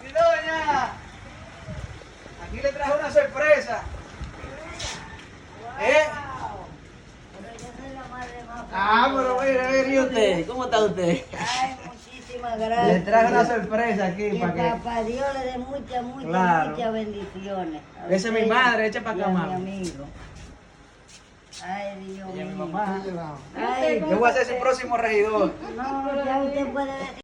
Mi doña, aquí le traje una sorpresa. ¿Eh? Pero yo soy la madre más Pero mire, ¿y usted? ¿Cómo está usted? Ay, muchísimas Le gracias. traje una sorpresa aquí Que para que... papá Dios le dé muchas, muchas, Claro. muchas bendiciones. A Esa es mi usted madre, echa para y acá, a mi mami. amigo. Ay, Dios Y a mi mío. mamá. Ay, Yo voy a ser su próximo regidor. no, ya usted puede decir.